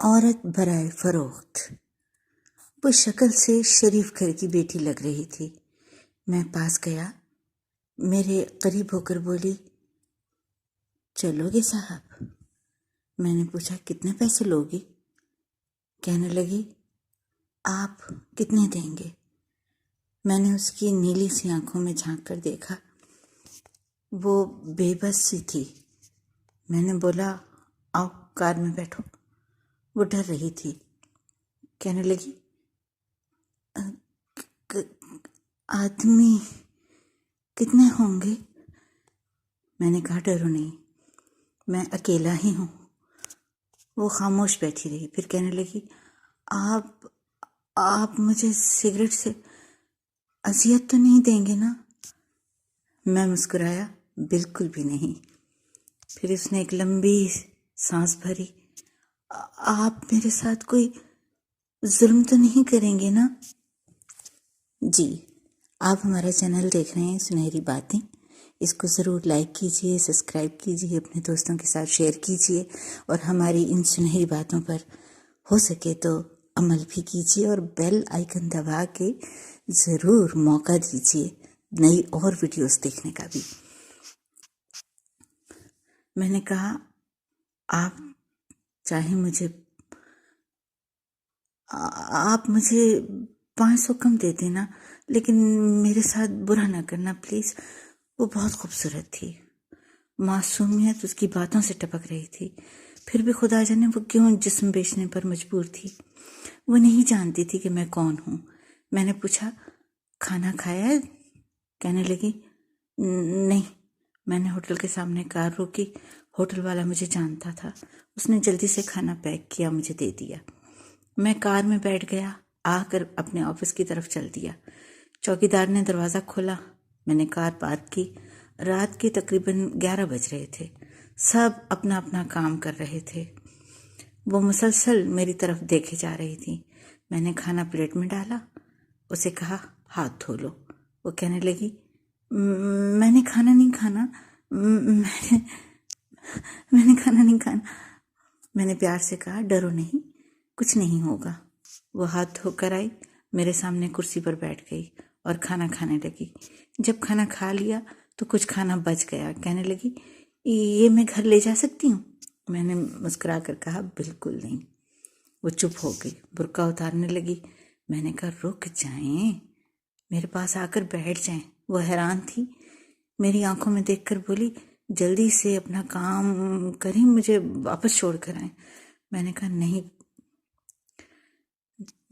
عورت برائے فروخت۔ وہ شکل سے شریف گھر کی بیٹی لگ رہی تھی۔ میں پاس گیا، میرے قریب ہو کر بولی، چلو گے صاحب؟ میں نے پوچھا، کتنے پیسے لوگی؟ کہنے لگی، آپ کتنے دیں گے؟ میں نے اس کی نیلی سی آنکھوں میں جھانک کر دیکھا، وہ بے بس سی تھی۔ میں نے بولا، آؤ کار میں بیٹھو۔ وہ ڈر رہی تھی۔ کہنے لگی، آدمی کتنے ہوں گے؟ میں نے کہا، ڈرو نہیں، میں اکیلا ہی ہوں۔ وہ خاموش بیٹھی رہی، پھر کہنے لگی، آپ مجھے سگریٹ سے اذیت تو نہیں دیں گے نا؟ میں مسکرایا، بالکل بھی نہیں۔ پھر اس نے ایک لمبی سانس بھری، آپ میرے ساتھ کوئی ظلم تو نہیں کریں گے نا؟ جی، آپ ہمارا چینل دیکھ رہے ہیں سنہری باتیں، اس کو ضرور لائک کیجئے، سبسکرائب کیجئے، اپنے دوستوں کے ساتھ شیئر کیجئے، اور ہماری ان سنہری باتوں پر ہو سکے تو عمل بھی کیجئے، اور بیل آئیکن دبا کے ضرور موقع دیجئے نئی اور ویڈیوز دیکھنے کا بھی۔ میں نے کہا، آپ چاہیں آپ مجھے 500 کم دے دینا، لیکن میرے ساتھ برا نہ کرنا پلیز۔ وہ بہت خوبصورت تھی، معصومیت اس کی باتوں سے ٹپک رہی تھی، پھر بھی خدا جانے وہ کیوں جسم بیچنے پر مجبور تھی۔ وہ نہیں جانتی تھی کہ میں کون ہوں۔ میں نے پوچھا، کھانا کھایا ہے؟ کہنے لگی، نہیں۔ میں نے ہوٹل کے سامنے کار روکی، ہوٹل والا مجھے جانتا تھا، اس نے جلدی سے کھانا پیک کیا، مجھے دے دیا۔ میں کار میں بیٹھ گیا، آ کر اپنے آفس کی طرف چل دیا۔ چوکیدار نے دروازہ کھولا، میں نے کار پارک کی۔ رات کے تقریباً 11 بج رہے تھے، سب اپنا اپنا کام کر رہے تھے۔ وہ مسلسل میری طرف دیکھے جا رہی تھی۔ میں نے کھانا پلیٹ میں ڈالا، اسے کہا، ہاتھ دھو لو۔ وہ کہنے لگی، میں نے کھانا نہیں کھانا، میں نے کھانا نہیں کھانا۔ میں نے پیار سے کہا، ڈرو نہیں، کچھ نہیں ہوگا۔ وہ ہاتھ دھو کر آئی، میرے سامنے کرسی پر بیٹھ گئی اور کھانا کھانے لگی۔ جب کھانا کھا لیا تو کچھ کھانا بچ گیا۔ کہنے لگی، یہ میں گھر لے جا سکتی ہوں؟ میں نے مسکرا کر کہا، بالکل نہیں۔ وہ چپ ہو گئی، برقع اتارنے لگی۔ میں نے کہا، رک جائیں، میرے پاس آ کر بیٹھ جائیں۔ وہ حیران تھی، میری آنکھوں میں دیکھ کر بولی، جلدی سے اپنا کام کریں، مجھے واپس چھوڑ کر آئیں۔ میں نے کہا،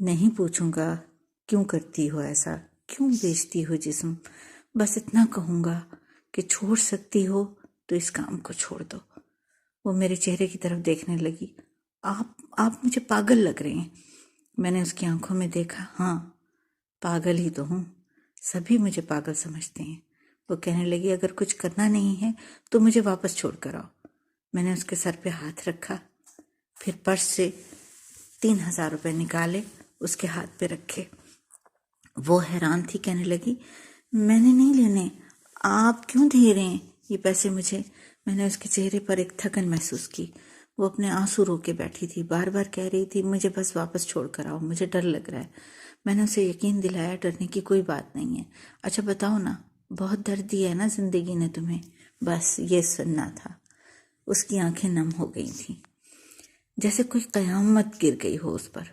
نہیں پوچھوں گا کیوں کرتی ہو ایسا، کیوں بیچتی ہو جسم، بس اتنا کہوں گا کہ چھوڑ سکتی ہو تو اس کام کو چھوڑ دو۔ وہ میرے چہرے کی طرف دیکھنے لگی، آپ مجھے پاگل لگ رہے ہیں۔ میں نے اس کی آنکھوں میں دیکھا، ہاں پاگل ہی تو ہوں، سبھی مجھے پاگل سمجھتے ہیں۔ وہ کہنے لگی، اگر کچھ کرنا نہیں ہے تو مجھے واپس چھوڑ کر آؤ۔ میں نے اس کے سر پہ ہاتھ رکھا، پھر پرس سے 3000 روپے نکالے، اس کے ہاتھ پہ رکھے۔ وہ حیران تھی، کہنے لگی، میں نے نہیں لینے، آپ کیوں دے رہے ہیں یہ پیسے مجھے؟ میں نے اس کے چہرے پر ایک تھکن محسوس کی۔ وہ اپنے آنسو رو کے بیٹھی تھی، بار بار کہہ رہی تھی، مجھے بس واپس چھوڑ کر آؤ، مجھے ڈر لگ رہا ہے۔ میں نے اسے یقین دلایا، ڈرنے کی کوئی بات نہیں ہے۔ اچھا بتاؤ نا، بہت درد دیا ہے نا زندگی نے تمہیں؟ بس یہ سننا تھا۔ اس کی آنکھیں نم ہو گئی تھیں، جیسے کوئی قیامت گر گئی ہو اس پر۔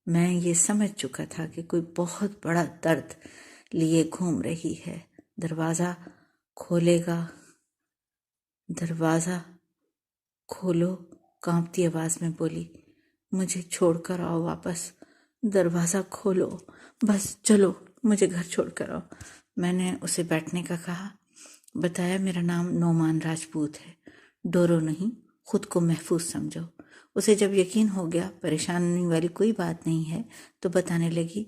میں یہ سمجھ چکا تھا کہ کوئی بہت بڑا درد لیے گھوم رہی ہے۔ دروازہ کھولے گا، دروازہ کھولو، کانپتی آواز میں بولی، مجھے چھوڑ کر آؤ واپس، دروازہ کھولو، بس چلو، مجھے گھر چھوڑ کر آؤ۔ میں نے اسے بیٹھنے کا کہا، بتایا، میرا نام نعمان راجپوت ہے، ڈرو نہیں، خود کو محفوظ سمجھو۔ اسے جب یقین ہو گیا پریشانی والی کوئی بات نہیں ہے تو بتانے لگی،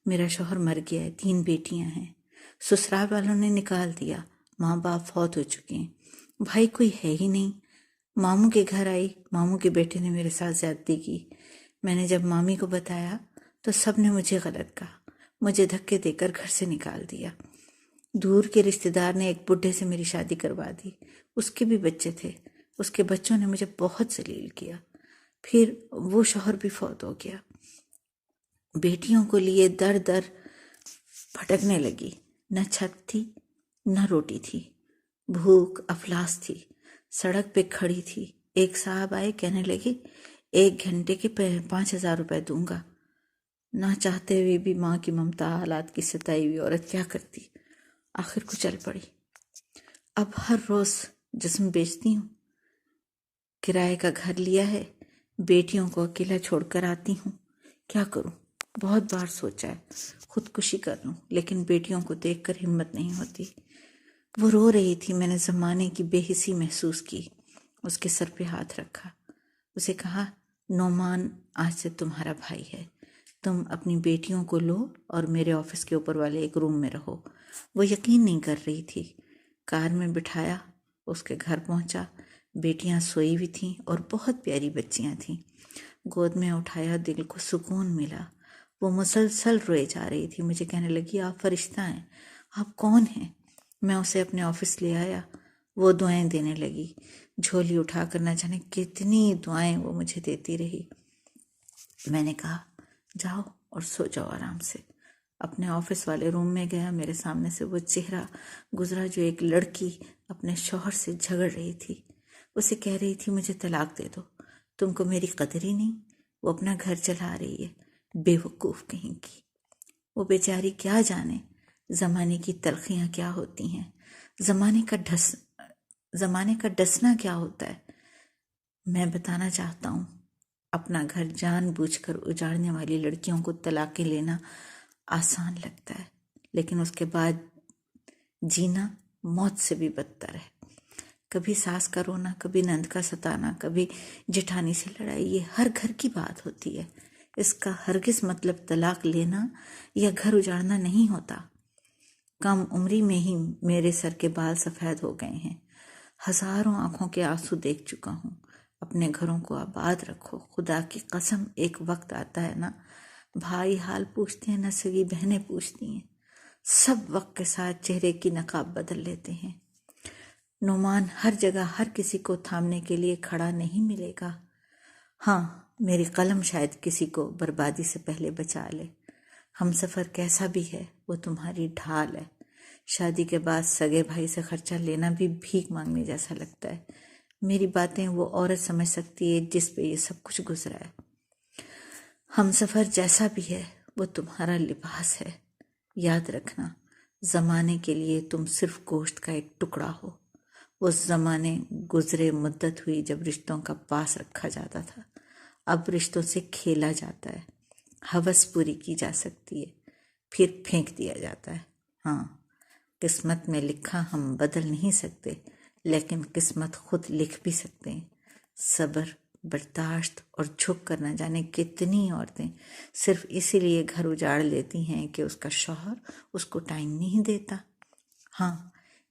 میرا شوہر مر گیا ہے، 3 بیٹیاں ہیں، سسرال والوں نے نکال دیا، ماں باپ فوت ہو چکے ہیں، بھائی کوئی ہے ہی نہیں۔ ماموں کے گھر آئی، ماموں کے بیٹے نے میرے ساتھ زیادتی کی۔ میں نے جب مامی کو بتایا تو سب نے مجھے غلط کہا، مجھے دھکے دے کر گھر سے نکال دیا۔ دور کے رشتہ دار نے ایک بڈھے سے میری شادی کروا دی، اس کے بھی بچے تھے، اس کے بچوں نے مجھے بہت ذلیل کیا۔ پھر وہ شوہر بھی فوت ہو گیا. بیٹیوں کو لیے در در بھٹکنے لگی. نہ چھت تھی نہ روٹی تھی، بھوک افلاس تھی. سڑک پہ کھڑی تھی. ایک صاحب آئے، کہنے لگے 1 گھنٹے کے 5,000 روپے دوں گا. نہ چاہتے ہوئے بھی ماں کی ممتا، حالات کی ستائی ہوئی عورت کیا کرتی. آخر کو چل پڑی. اب ہر روز جسم بیچتی ہوں، کرائے کا گھر لیا ہے، بیٹیوں کو اکیلا چھوڑ کر آتی ہوں. کیا کروں؟ بہت بار سوچا ہے خودکشی کر لوں، لیکن بیٹیوں کو دیکھ کر ہمت نہیں ہوتی. وہ رو رہی تھی. میں نے زمانے کی بے حسی محسوس کی. اس کے سر پہ ہاتھ رکھا. اسے کہا، نعمان آج سے تمہارا بھائی ہے. تم اپنی بیٹیوں کو لو اور میرے آفس کے اوپر والے ایک روم میں رہو. وہ یقین نہیں کر رہی تھی. کار میں بٹھایا، اس کے گھر پہنچا. بیٹیاں سوئی ہوئی تھیں اور بہت پیاری بچیاں تھیں. گود میں اٹھایا، دل کو سکون ملا. وہ مسلسل روئے جا رہی تھی. مجھے کہنے لگی، آپ فرشتہ ہیں، آپ کون ہیں؟ میں اسے اپنے آفس لے آیا. وہ دعائیں دینے لگی. جھولی اٹھا کر نہ جانے کتنی دعائیں وہ مجھے دیتی رہی. میں نے کہا، جاؤ اور سو جاؤ آرام سے. اپنے آفس والے روم میں گیا. میرے سامنے سے وہ چہرہ گزرا جو ایک لڑکی اپنے شوہر سے جھگڑ رہی تھی. اسے کہہ رہی تھی، مجھے طلاق دے دو، تم کو میری قدر ہی نہیں. وہ اپنا گھر چلا رہی ہے، بے وقوف کہیں کی. وہ بیچاری کیا جانے زمانے کی تلخیاں کیا ہوتی ہیں، زمانے کا ڈسنا کیا ہوتا ہے. میں بتانا چاہتا ہوں، اپنا گھر جان بوجھ کر اجاڑنے والی لڑکیوں کو طلاقیں لینا آسان لگتا ہے، لیکن اس کے بعد جینا موت سے بھی بدتر ہے. کبھی ساس کا رونا، کبھی نند کا ستانا، کبھی جٹھانی سے لڑائی، یہ ہر گھر کی بات ہوتی ہے. اس کا ہرگز مطلب طلاق لینا یا گھر اجاڑنا نہیں ہوتا. کم عمری میں ہی میرے سر کے بال سفید ہو گئے ہیں. ہزاروں آنکھوں کے آنسو دیکھ چکا ہوں. اپنے گھروں کو آباد رکھو. خدا کی قسم، ایک وقت آتا ہے نا، بھائی حال پوچھتے ہیں، نہ سگی بہنیں پوچھتی ہیں. سب وقت کے ساتھ چہرے کی نقاب بدل لیتے ہیں. نعمان ہر جگہ ہر کسی کو تھامنے کے لیے کھڑا نہیں ملے گا. ہاں، میری قلم شاید کسی کو بربادی سے پہلے بچا لے. ہم سفر کیسا بھی ہے، وہ تمہاری ڈھال ہے. شادی کے بعد سگے بھائی سے خرچہ لینا بھی بھیک مانگنے جیسا لگتا ہے. میری باتیں وہ عورت سمجھ سکتی ہے جس پہ یہ سب کچھ گزرا ہے. ہم سفر جیسا بھی ہے، وہ تمہارا لباس ہے. یاد رکھنا، زمانے کے لیے تم صرف گوشت کا ایک ٹکڑا ہو. وہ زمانے گزرے، مدت ہوئی جب رشتوں کا پاس رکھا جاتا تھا. اب رشتوں سے کھیلا جاتا ہے. ہوس پوری کی جا سکتی ہے، پھر پھینک دیا جاتا ہے. ہاں، قسمت میں لکھا ہم بدل نہیں سکتے، لیکن قسمت خود لکھ بھی سکتے ہیں. صبر، برداشت اور جھک کر نہ جانے کتنی عورتیں صرف اسی لیے گھر اجاڑ لیتی ہیں کہ اس کا شوہر اس کو ٹائم نہیں دیتا. ہاں،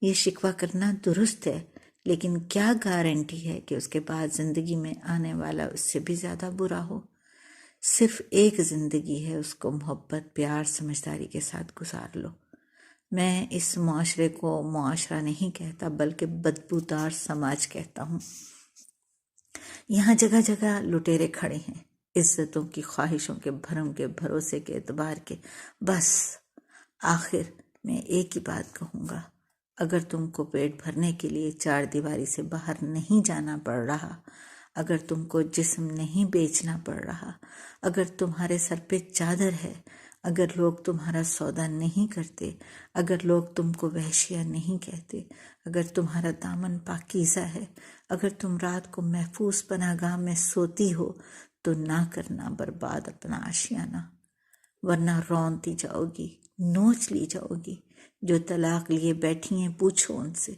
یہ شکوہ کرنا درست ہے، لیکن کیا گارنٹی ہے کہ اس کے بعد زندگی میں آنے والا اس سے بھی زیادہ برا ہو. صرف ایک زندگی ہے، اس کو محبت، پیار، سمجھداری کے ساتھ گزار لو. میں اس معاشرے کو معاشرہ نہیں کہتا، بلکہ بدبودار سماج کہتا ہوں. یہاں جگہ جگہ لٹیرے کھڑے ہیں، عزتوں کی خواہشوں کے بھرم کے بھروسے کے اعتبار کے. بس آخر میں ایک ہی بات کہوں گا، اگر تم کو پیٹ بھرنے کے لیے 4 دیواری سے باہر نہیں جانا پڑ رہا، اگر تم کو جسم نہیں بیچنا پڑ رہا، اگر تمہارے سر پہ چادر ہے، اگر لوگ تمہارا سودا نہیں کرتے، اگر لوگ تم کو وحشیہ نہیں کہتے، اگر تمہارا دامن پاکیزہ ہے، اگر تم رات کو محفوظ پناہ گاہ میں سوتی ہو، تو نہ کرنا برباد اپنا آشیانہ، ورنہ رونتی جاؤ گی، نوچ لی جاؤ گی. جو طلاق لیے بیٹھی ہیں، پوچھو ان سے.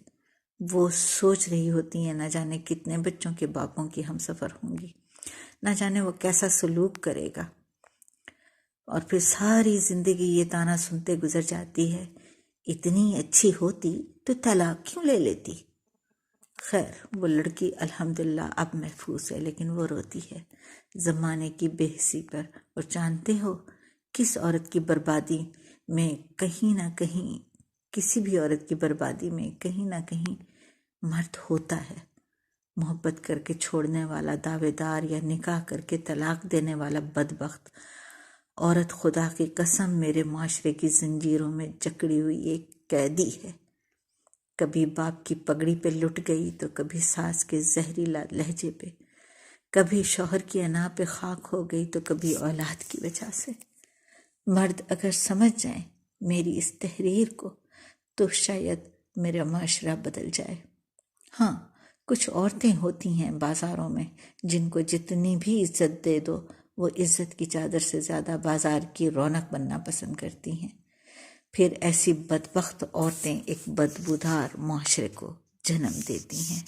وہ سوچ رہی ہوتی ہیں نہ جانے کتنے بچوں کے باپوں کی ہم سفر ہوں گی، نہ جانے وہ کیسا سلوک کرے گا. اور پھر ساری زندگی یہ طعنہ سنتے گزر جاتی ہے، اتنی اچھی ہوتی تو طلاق کیوں لے لیتی. خیر، وہ لڑکی الحمدللہ اب محفوظ ہے، لیکن وہ روتی ہے زمانے کی بے حسی پر. اور جانتے ہو، کس عورت کی بربادی میں کہیں نہ کہیں، کسی بھی عورت کی بربادی میں کہیں نہ کہیں مرد ہوتا ہے. محبت کر کے چھوڑنے والا دعوے دار یا نکاح کر کے طلاق دینے والا بدبخت عورت خدا کی قسم میرے معاشرے کی زنجیروں میں جکڑی ہوئی ایک قیدی ہے۔ کبھی باپ کی پگڑی پہ لٹ گئی تو کبھی ساس کے زہریلا لہجے پہ، کبھی شوہر کی انا پہ خاک ہو گئی تو کبھی اولاد کی وجہ سے۔ مرد اگر سمجھ جائیں میری اس تحریر کو تو شاید میرا معاشرہ بدل جائے۔ ہاں، کچھ عورتیں ہوتی ہیں بازاروں میں جن کو جتنی بھی عزت دے دو وہ عزت کی چادر سے زیادہ بازار کی رونق بننا پسند کرتی ہیں۔ پھر ایسی بدبخت عورتیں ایک بدبودار معاشرے کو جنم دیتی ہیں۔